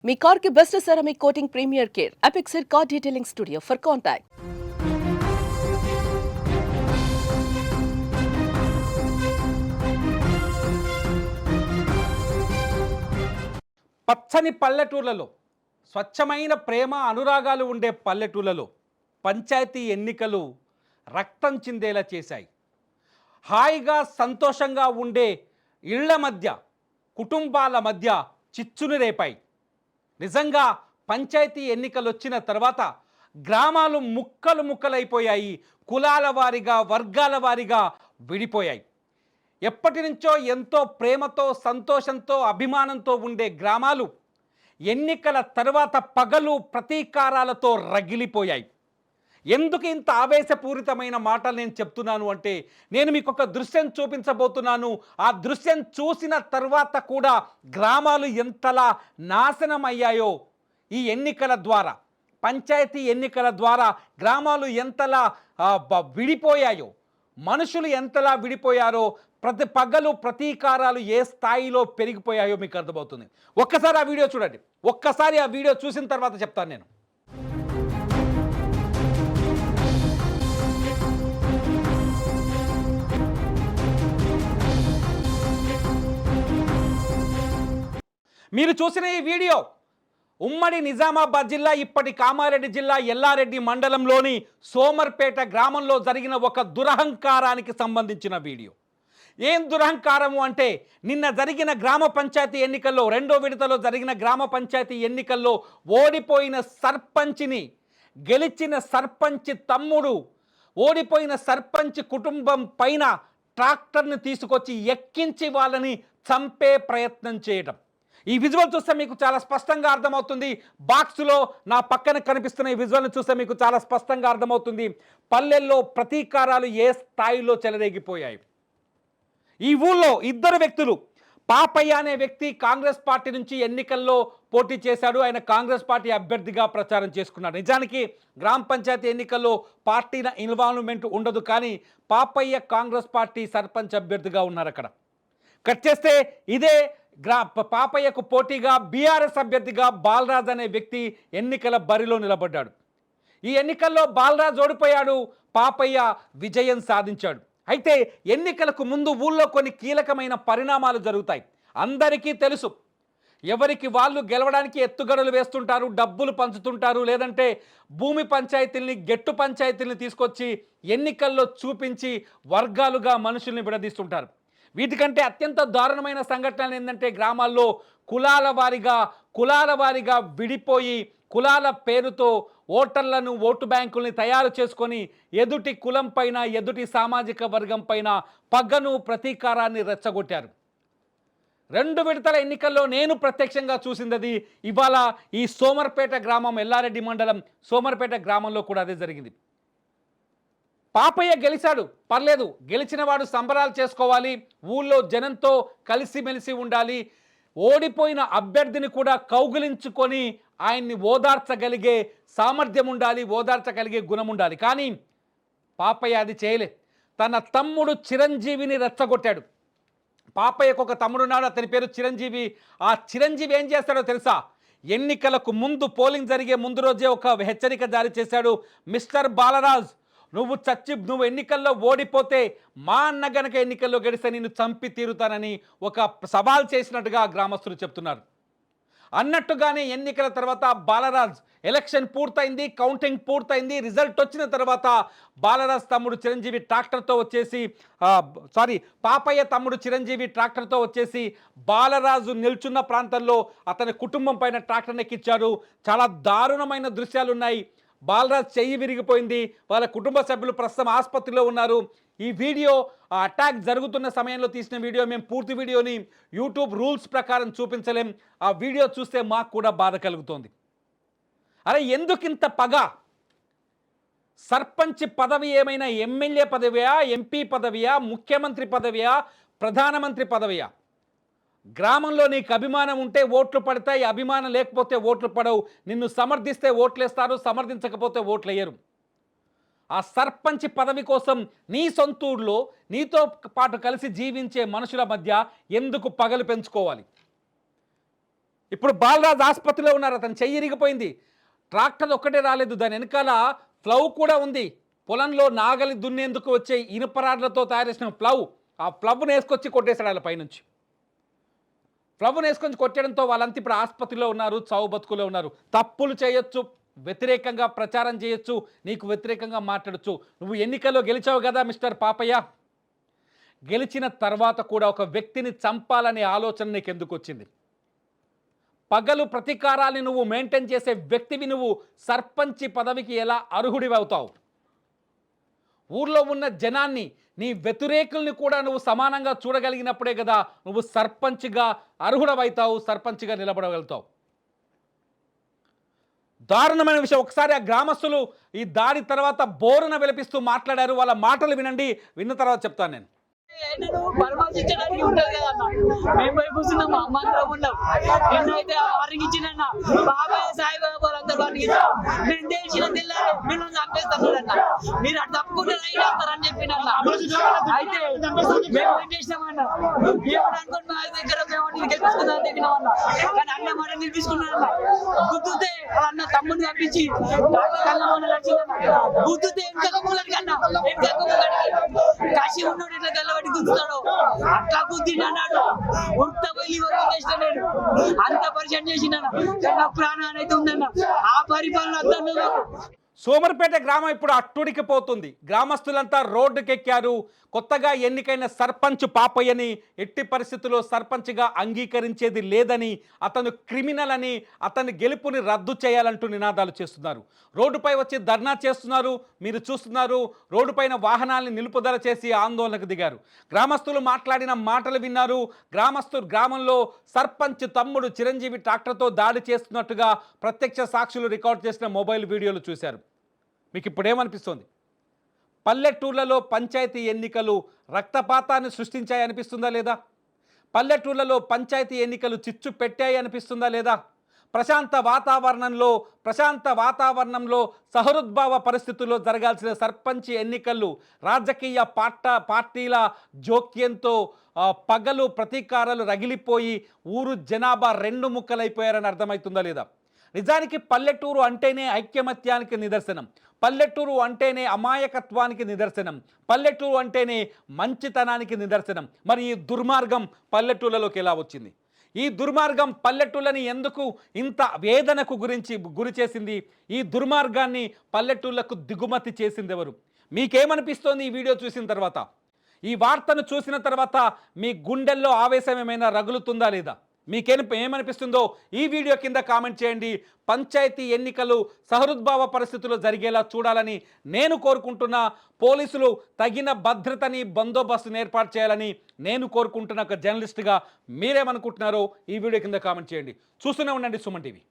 మీ car కి best ceramic coating premier care Apexer car detailing studio for contact. పచ్చని పల్లెటూర్లలో స్వచ్ఛమైన ప్రేమ అనురాగాలు ఉండే పల్లెటూర్లలో పంచాయతీ ఎన్నికలు రక్తం చిందేలా చేశాయి. హాయిగా సంతోషంగా ఉండే ఇళ్ల మధ్య కుటుంబాల మధ్య చిచ్చును రేపాయి. నిజంగా పంచాయతీ ఎన్నికలు వచ్చిన తర్వాత గ్రామాలు ముక్కలు ముక్కలైపోయాయి. కులాల వారీగా వర్గాల వారీగా విడిపోయాయి. ఎప్పటి నుంచో ఎంతో ప్రేమతో సంతోషంతో అభిమానంతో ఉండే గ్రామాలు ఎన్నికల తర్వాత పగలు ప్రతీకారాలతో రగిలిపోయాయి. ఎందుకు ఇంత ఆవేశపూరితమైన మాటలు నేను చెప్తున్నాను అంటే, నేను మీకు ఒక దృశ్యం చూపించబోతున్నాను. ఆ దృశ్యం చూసిన తర్వాత కూడా గ్రామాలు ఎంతలా నాశనం అయ్యాయో ఈ ఎన్నికల ద్వారా, పంచాయతీ ఎన్నికల ద్వారా గ్రామాలు ఎంతలా విడిపోయాయో, మనుషులు ఎంతలా విడిపోయారో, ప్రతి పగలు ప్రతీకారాలు ఏ స్థాయిలో పెరిగిపోయాయో మీకు అర్థమవుతుంది. ఒక్కసారి ఆ వీడియో చూడండి. ఒక్కసారి ఆ వీడియో చూసిన తర్వాత చెప్తాను నేను. మీరు చూసిన ఈ వీడియో ఉమ్మడి నిజామాబాద్ జిల్లా, ఇప్పటి కామారెడ్డి జిల్లా ఎల్లారెడ్డి మండలంలోని సోమర్పేట గ్రామంలో జరిగిన ఒక దురహంకారానికి సంబంధించిన వీడియో. ఏం దురహంకారము అంటే, నిన్న జరిగిన గ్రామ పంచాయతీ ఎన్నికల్లో, రెండో విడతలో జరిగిన గ్రామ పంచాయతీ ఎన్నికల్లో ఓడిపోయిన సర్పంచ్ని, గెలిచిన సర్పంచ్ తమ్ముడు, ఓడిపోయిన సర్పంచ్ కుటుంబం పైన ట్రాక్టర్ని తీసుకొచ్చి ఎక్కించి వాళ్ళని చంపే ప్రయత్నం చేయడం. ఈ విజువల్ చూస్తే మీకు చాలా స్పష్టంగా అర్థమవుతుంది. బాక్స్లో నా పక్కన కనిపిస్తున్న ఈ విజువల్ని చూస్తే మీకు చాలా స్పష్టంగా అర్థమవుతుంది. పల్లెల్లో ప్రతీకారాలు ఏ స్థాయిలో చెలరేగిపోయాయి. ఈ ఊళ్ళో ఇద్దరు వ్యక్తులు, పాపయ్య అనే వ్యక్తి కాంగ్రెస్ పార్టీ నుంచి ఎన్నికల్లో పోటీ చేశాడు. ఆయన కాంగ్రెస్ పార్టీ అభ్యర్థిగా ప్రచారం చేసుకున్నాడు. నిజానికి గ్రామ పంచాయతీ ఎన్నికల్లో పార్టీల ఇన్వాల్వ్మెంట్ ఉండదు, కానీ పాపయ్య కాంగ్రెస్ పార్టీ సర్పంచ్ అభ్యర్థిగా ఉన్నారు. అక్కడ కట్ చేస్తే ఇదే పాపయ్యకు పోటీగా బీఆర్ఎస్ అభ్యర్థిగా బాలరాజ్ అనే వ్యక్తి ఎన్నికల బరిలో నిలబడ్డాడు. ఈ ఎన్నికల్లో బాలరాజ్ ఓడిపోయాడు, పాపయ్య విజయం సాధించాడు. అయితే ఎన్నికలకు ముందు ఊళ్ళో కొన్ని కీలకమైన పరిణామాలు జరుగుతాయి. అందరికీ తెలుసు, ఎవరికి వాళ్ళు గెలవడానికి ఎత్తుగడలు వేస్తుంటారు, డబ్బులు పంచుతుంటారు, లేదంటే భూమి పంచాయతీల్ని, గెట్టు పంచాయతీల్ని తీసుకొచ్చి ఎన్నికల్లో చూపించి వర్గాలుగా మనుషుల్ని విడదీస్తుంటారు. వీటికంటే అత్యంత దారుణమైన సంఘటనలు ఏంటంటే, గ్రామాల్లో కులాల వారీగా విడిపోయి కులాల పేరుతో ఓటర్లను, ఓటు బ్యాంకుల్ని తయారు చేసుకొని ఎదుటి కులం పైన, ఎదుటి సామాజిక వర్గం పైన పగను, ప్రతీకారాన్ని రెచ్చగొట్టారు. రెండు విడతల ఎన్నికల్లో నేను ప్రత్యక్షంగా చూసింది ఇవాళ ఈ సోమర్పేట గ్రామం, ఎల్లారెడ్డి మండలం సోమర్పేట గ్రామంలో కూడా అదే జరిగింది. పాపయ్య గెలిచాడు, పర్లేదు, గెలిచిన వాడు సంబరాలు చేసుకోవాలి, ఊళ్ళో జనంతో కలిసిమెలిసి ఉండాలి, ఓడిపోయిన అభ్యర్థిని కూడా కౌగిలించుకొని ఆయన్ని ఓదార్చగలిగే సామర్థ్యం ఉండాలి, ఓదార్చగలిగే గుణం ఉండాలి. కానీ పాపయ్య అది చేయలే. తన తమ్ముడు చిరంజీవిని రెచ్చగొట్టాడు. పాపయ్యకు ఒక తమ్ముడు ఉన్నాడు, అతని పేరు చిరంజీవి. ఆ చిరంజీవి ఏం చేస్తాడో తెలుసా? ఎన్నికలకు ముందు, పోలింగ్ జరిగే ముందు రోజే ఒక హెచ్చరిక జారీ చేశాడు. మిస్టర్ బాలరాజ్, నువ్వు ఎన్నికల్లో ఓడిపోతే మా అన్న గనక ఎన్నికల్లో గెలిస్తే నిన్ను చంపి తీరుతానని ఒక సవాల్ చేసినట్టుగా గ్రామస్తులు చెప్తున్నారు. అన్నట్టుగానే ఎన్నికల తర్వాత బాలరాజ్, ఎలక్షన్ పూర్తయింది, కౌంటింగ్ పూర్తయింది, రిజల్ట్ వచ్చిన తర్వాత బాలరాజ్ తమ్ముడు చిరంజీవి ట్రాక్టర్తో వచ్చేసి పాపయ్య తమ్ముడు చిరంజీవి ట్రాక్టర్తో వచ్చేసి బాలరాజు నిల్చున్న ప్రాంతంలో అతని కుటుంబం పైన ట్రాక్టర్ని ఎక్కించాడు. చాలా దారుణమైన దృశ్యాలు ఉన్నాయి. బాలరాజ్ చెయ్యి విరిగిపోయింది. వాళ్ళ కుటుంబ సభ్యులు ప్రస్తుతం ఆసుపత్రిలో ఉన్నారు. ఈ వీడియో అటాక్ జరుగుతున్న సమయంలో తీసిన వీడియో. మేము పూర్తి వీడియోని యూట్యూబ్ రూల్స్ ప్రకారం చూపించలేం. ఆ వీడియో చూస్తే మాకు కూడా బాధ కలుగుతోంది. అరే, ఎందుకింత పగ? సర్పంచ్ పదవి ఏమైనా ఎమ్మెల్యే పదవియా, ఎంపీ పదవియా, ముఖ్యమంత్రి పదవియా, ప్రధానమంత్రి పదవియా? గ్రామంలో నీకు అభిమానం ఉంటే ఓట్లు పడతాయి, అభిమానం లేకపోతే ఓట్లు పడవు. నిన్ను సమర్థిస్తే ఓట్లేస్తారు, సమర్థించకపోతే ఓట్లు వేయరు. ఆ సర్పంచ్ పదవి కోసం నీ సొంతూరులో నీతో పాటు కలిసి జీవించే మనుషుల మధ్య ఎందుకు పగలు పెంచుకోవాలి? ఇప్పుడు బాలరాజ్ ఆసుపత్రిలో ఉన్నారు, అతను చెయ్యి ఇరిగిపోయింది. ట్రాక్టర్ ఒక్కటే రాలేదు, దాని వెనకాల ప్లవ్ కూడా ఉంది. పొలంలో నాగలి దున్నేందుకు వచ్చే ఇనుపరాడ్లతో తయారు చేసిన ప్లవ్, ఆ ప్లవ్ను వేసుకొచ్చి కొట్టేశాడు వాళ్ళ పైనుంచి. ప్లవ్ను వేసుకొని కొట్టడంతో వాళ్ళంతా ఇప్పుడు ఆసుపత్రిలో ఉన్నారు, చావు బతుకులో ఉన్నారు. తప్పులు చేయొచ్చు, వ్యతిరేకంగా ప్రచారం చేయొచ్చు, నీకు వ్యతిరేకంగా మాట్లాడచ్చు. నువ్వు ఎన్నికల్లో గెలిచావు కదా మిస్టర్ పాపయ్య, గెలిచిన తర్వాత కూడా ఒక వ్యక్తిని చంపాలనే ఆలోచన నీకు ఎందుకు వచ్చింది? పగలు ప్రతీకారాన్ని నువ్వు మెయింటైన్ చేసే వ్యక్తివి నువ్వు సర్పంచి పదవికి ఎలా అర్హుడివి అవుతావు? ఊర్లో ఉన్న జనాన్ని, నీ వ్యతిరేకుల్ని కూడా నువ్వు సమానంగా చూడగలిగినప్పుడే కదా నువ్వు సర్పంచ్గా అర్హుడవైతావు, సర్పంచ్గా నిలబడగలుగుతావు. దారుణమైన విషయం. ఒకసారి ఆ గ్రామస్తులు ఈ దాడి తర్వాత బోరున విలపిస్తూ మాట్లాడారు. వాళ్ళ మాటలు వినండి, విన్న తర్వాత చెప్తాను నేను. నేను పరామర్శించడానికి ఉంటది కదా అన్న, మేము పోయి కూర్చున్నాం, అమ్మందరం ఉన్నాం. నిన్నైతే వారికి ఇచ్చినన్న బాబాయ్ సాయిబాబా అందరూ వారికి ఇచ్చాం. నేను తెలిసిన తెల్లారే మిమ్మల్ని చంపేస్తానన్న, మీరు అటు తప్పుకుంటే రైలు వస్తారని చెప్పినన్న. అయితే మేము ఏం చేసినామన్న, ఏమని అనుకోండి మా దగ్గర మేము గెలుచుకుందాం తెగినామన్న. కానీ అన్న మాట నిలిపించుకున్నాడన్న. గుద్దుతే అన్న తమ్ముడిని పంపించి గుద్దుతే వెనక మూలడికి అన్న, వెనక మూలడికి కాశీ ఉన్నాడు ఇట్లా తెల్లబడి గుద్దుతాడు, అట్లా గుద్దిని అన్నాడు. ఉత్త వెళ్ళి వరకు చేసిన నేను అంత పరిచయం చేసిన నా ప్రాణాన్ని అయితే ఉందన్న. ఆ పరిపాలన అర్థం. సోమర్పేట గ్రామం ఇప్పుడు అట్టుడికిపోతుంది. గ్రామస్తులంతా రోడ్డుకెక్కారు. కొత్తగా ఎన్నికైన సర్పంచ్ పాపయ్యని ఎట్టి పరిస్థితుల్లో సర్పంచ్గా అంగీకరించేది లేదని, అతను క్రిమినల్ అని, అతని గెలుపుని రద్దు చేయాలంటూ నినాదాలు చేస్తున్నారు. రోడ్డుపై వచ్చి ధర్నా చేస్తున్నారు, మీరు చూస్తున్నారు. రోడ్డుపైన వాహనాల్ని నిలుపుదల చేసి ఆందోళనకు దిగారు. గ్రామస్తులు మాట్లాడిన మాటలు విన్నారు. గ్రామంలో సర్పంచ్ తమ్ముడు చిరంజీవి ట్రాక్టర్తో దాడి చేస్తున్నట్టుగా ప్రత్యక్ష సాక్షులు రికార్డు చేసిన మొబైల్ వీడియోలు చూశారు. మీకు ఇప్పుడేమనిపిస్తుంది? పల్లెటూర్లలో పంచాయతీ ఎన్నికలు రక్తపాతాన్ని సృష్టించాయి అనిపిస్తుందా లేదా? పల్లెటూర్లలో పంచాయతీ ఎన్నికలు చిచ్చు పెట్టాయి అనిపిస్తుందా లేదా? ప్రశాంత వాతావరణంలో సహృద్భావ పరిస్థితుల్లో జరగాల్సిన సర్పంచ్ ఎన్నికలు రాజకీయ పార్టీల జోక్యంతో పగలు ప్రతీకారాలు రగిలిపోయి ఊరు జనాభా రెండు ముక్కలైపోయారని అర్థమవుతుందా లేదా? నిజానికి పల్లెటూరు అంటేనే ఐక్యమత్యానికి నిదర్శనం, పల్లెటూరు అంటేనే అమాయకత్వానికి నిదర్శనం, పల్లెటూరు అంటేనే మంచితనానికి నిదర్శనం. మరి ఈ దుర్మార్గం పల్లెటూళ్ళలోకి ఎలా వచ్చింది? ఈ దుర్మార్గం పల్లెటూళ్ళని ఎందుకు ఇంత వేదనకు గురి చేసింది? ఈ దుర్మార్గాన్ని పల్లెటూళ్ళకు దిగుమతి చేసింది ఎవరు? మీకేమనిపిస్తోంది ఈ వీడియో చూసిన తర్వాత? ఈ వార్తను చూసిన తర్వాత మీ గుండెల్లో ఆవేశం ఏమైనా రగులుతుందా లేదా? ఏమనిపిస్తుందో ఈ వీడియో కింద కామెంట్ చేయండి. పంచాయతీ ఎన్నికలు సహృద్భావ పరిస్థితుల్లో జరిగేలా చూడాలని నేను కోరుకుంటున్నా. పోలీసులు తగిన భద్రతని, బందోబస్తును ఏర్పాటు చేయాలని నేను కోరుకుంటున్న ఒక జర్నలిస్ట్గా మీరేమనుకుంటున్నారో ఈ వీడియో కింద కామెంట్ చేయండి. చూస్తూనే ఉండండి సుమన్ టీవీ.